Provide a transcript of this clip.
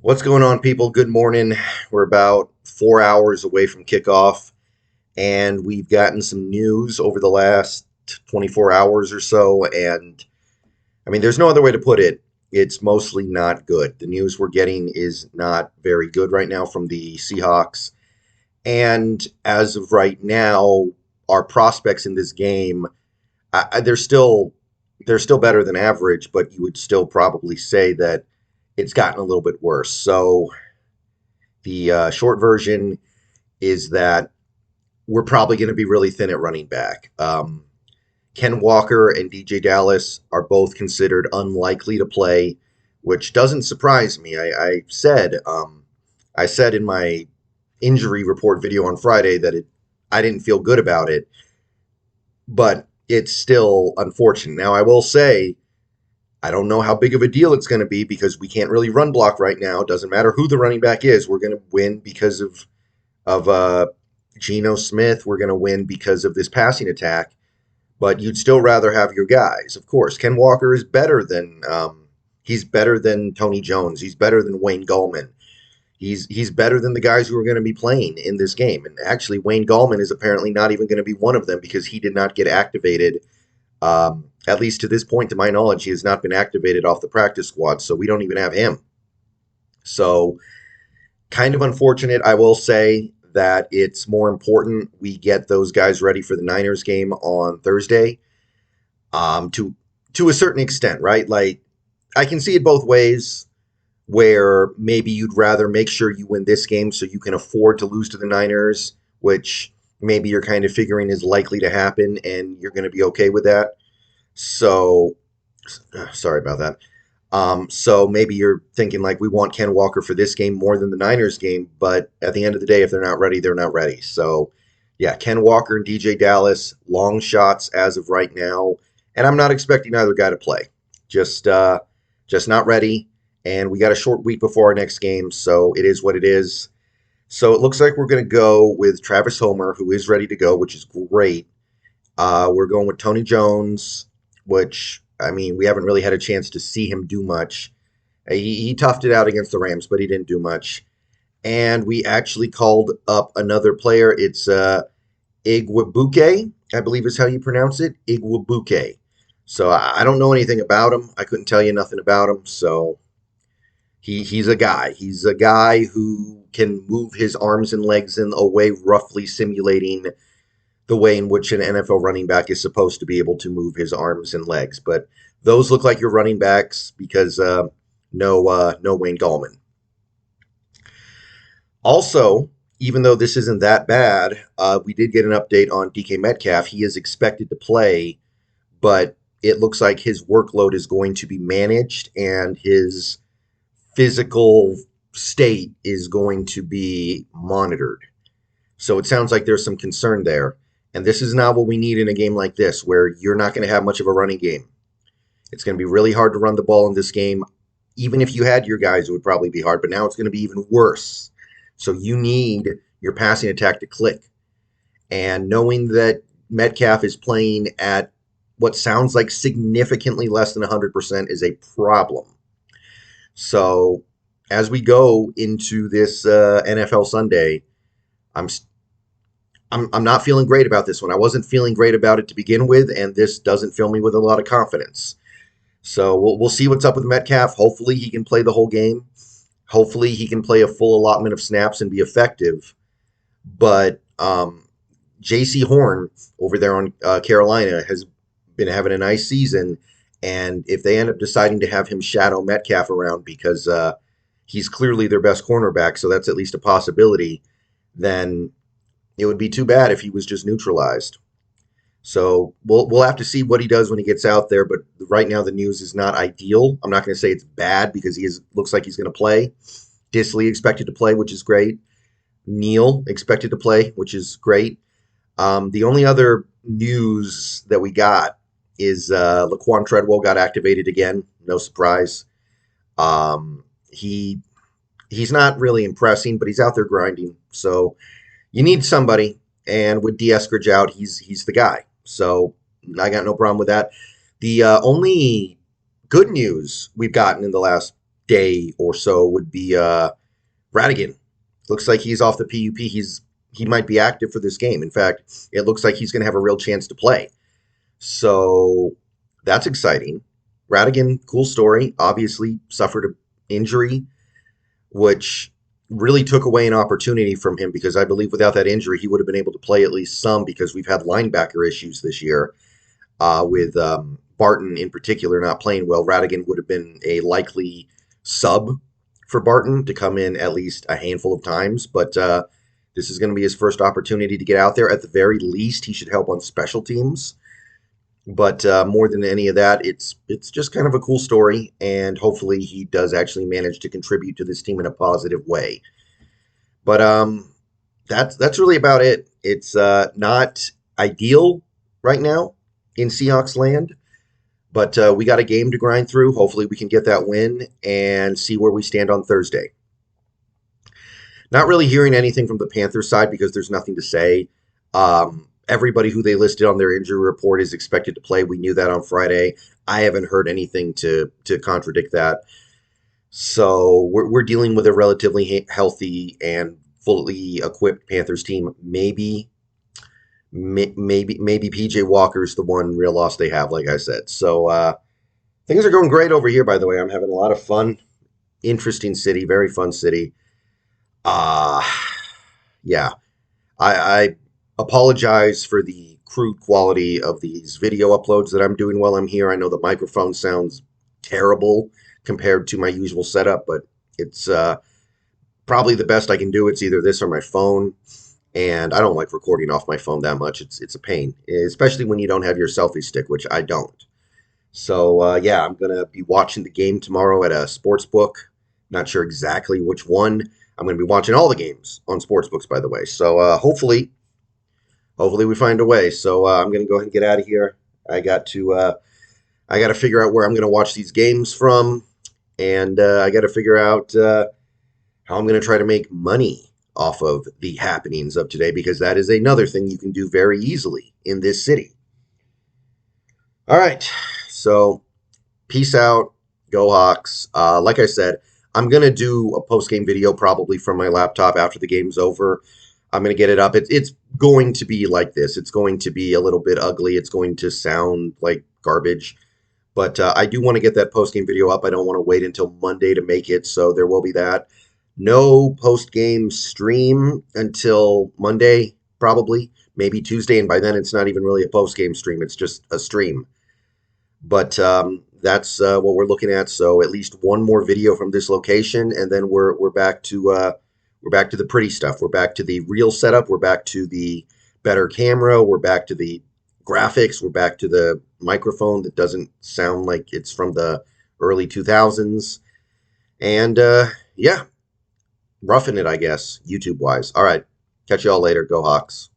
What's going on, people? Good morning. We're about 4 hours away from kickoff, and we've gotten some news over the last 24 hours or so. And I mean, there's no other way to put it. It's mostly not good. The news we're getting is not very good right now from the Seahawks. And as of right now, our prospects in this game, they're still better than average, but you would still probably say that it's gotten a little bit worse. So the short version is that we're probably going to be really thin at running back. Ken Walker and DJ Dallas are both considered unlikely to play, which doesn't surprise me. I said in my injury report video on Friday that I didn't feel good about it, but it's still unfortunate. Now, I will say I don't know how big of a deal it's going to be because we can't really run block right now. It doesn't matter who the running back is. We're going to win because of Geno Smith. We're going to win because of this passing attack. But you'd still rather have your guys, of course. Ken Walker is better than he's better than Tony Jones. He's better than Wayne Gallman. He's better than the guys who are going to be playing in this game. And actually, Wayne Gallman is apparently not even going to be one of them because he did not get activated. At least to this point, to my knowledge, he has not been activated off the practice squad, so we don't even have him. So, kind of unfortunate. I will say that it's more important we get those guys ready for the Niners game on Thursday. To a certain extent, right? Like, I can see it both ways. Where maybe you'd rather make sure you win this game so you can afford to lose to the Niners, which maybe you're kind of figuring is likely to happen, and you're going to be okay with that. So, sorry about that. So maybe you're thinking like we want Ken Walker for this game more than the Niners game, but at the end of the day, if they're not ready, they're not ready. So, yeah, Ken Walker and DJ Dallas, long shots as of right now, and I'm not expecting either guy to play. Just not ready. And we got a short week before our next game, so it is what it is. So it looks like we're going to go with Travis Homer, who is ready to go, which is great. We're going with Tony Jones, which, I mean, we haven't really had a chance to see him do much. He toughed it out against the Rams, but he didn't do much. And we actually called up another player. It's Igwebuike, I believe is how you pronounce it, Igwebuike. So I don't know anything about him. I couldn't tell you nothing about him, so... He's a guy. He's a guy who can move his arms and legs in a way roughly simulating the way in which an NFL running back is supposed to be able to move his arms and legs. But those look like your running backs because no Wayne Gallman. Also, even though this isn't that bad, we did get an update on DK Metcalf. He is expected to play, but it looks like his workload is going to be managed and his physical state is going to be monitored. So it sounds like there's some concern there. And this is not what we need in a game like this, where you're not going to have much of a running game. It's going to be really hard to run the ball in this game. Even if you had your guys, it would probably be hard. But now it's going to be even worse. So you need your passing attack to click. And knowing that Metcalf is playing at what sounds like significantly less than 100% is a problem. So, as we go into this NFL Sunday, I'm not feeling great about this one. I wasn't feeling great about it to begin with, and this doesn't fill me with a lot of confidence. So we'll see what's up with Metcalf. Hopefully, he can play the whole game. Hopefully, he can play a full allotment of snaps and be effective. But J.C. Horn over there on Carolina has been having a nice season. And if they end up deciding to have him shadow Metcalf around because he's clearly their best cornerback, so that's at least a possibility, then it would be too bad if he was just neutralized. So we'll have to see what he does when he gets out there, but right now the news is not ideal. I'm not going to say it's bad because looks like he's going to play. Disley expected to play, which is great. Neal expected to play, which is great. The only other news that we got is Laquan Treadwell got activated again. No surprise. He's not really impressing, but he's out there grinding. So you need somebody. And with D. Eskridge out, he's the guy. So I got no problem with that. The only good news we've gotten in the last day or so would be Radigan. Looks like he's off the PUP. He might be active for this game. In fact, it looks like he's going to have a real chance to play. So that's exciting. Radigan, cool story. Obviously suffered an injury, which really took away an opportunity from him because I believe without that injury, he would have been able to play at least some because we've had linebacker issues this year with Barton in particular not playing well. Radigan would have been a likely sub for Barton to come in at least a handful of times, but this is going to be his first opportunity to get out there. At the very least, he should help on special teams. But more than any of that, it's just kind of a cool story, and hopefully he does actually manage to contribute to this team in a positive way. But that's really about it. It's not ideal right now in Seahawks land, but we got a game to grind through. Hopefully we can get that win and see where we stand on Thursday. Not really hearing anything from the Panthers side because there's nothing to say. Everybody who they listed on their injury report is expected to play. We knew that on Friday. I haven't heard anything to contradict that. So we're dealing with a relatively healthy and fully equipped Panthers team. Maybe PJ Walker's the one real loss they have, like I said. So things are going great over here, by the way. I'm having a lot of fun. Interesting city, very fun city. Yeah. I apologize for the crude quality of these video uploads that I'm doing while I'm here. I know the microphone sounds terrible compared to my usual setup, but it's probably the best I can do. It's either this or my phone, and I don't like recording off my phone that much. It's a pain, especially when you don't have your selfie stick, which I don't. So, yeah, I'm going to be watching the game tomorrow at a sports book. Not sure exactly which one. I'm going to be watching all the games on sportsbooks, by the way. So hopefully we find a way. So I'm going to go ahead and get out of here. I got to figure out where I'm going to watch these games from, and I got to figure out how I'm going to try to make money off of the happenings of today, because that is another thing you can do very easily in this city. All right, so peace out. Go Hawks. Like I said, I'm going to do a post-game video probably from my laptop after the game's over. I'm going to get it up. It's going to be like this. It's going to be a little bit ugly. It's going to sound like garbage. But I do want to get that post-game video up. I don't want to wait until Monday to make it, so there will be that. No post-game stream until Monday, probably. Maybe Tuesday, and by then it's not even really a post-game stream. It's just a stream. But that's what we're looking at. So at least one more video from this location, and then we're back to the pretty stuff. We're back to the real setup. We're back to the better camera. We're back to the graphics. We're back to the microphone that doesn't sound like it's from the early 2000s. And yeah, roughing it, I guess, YouTube-wise. All right, catch you all later. Go Hawks.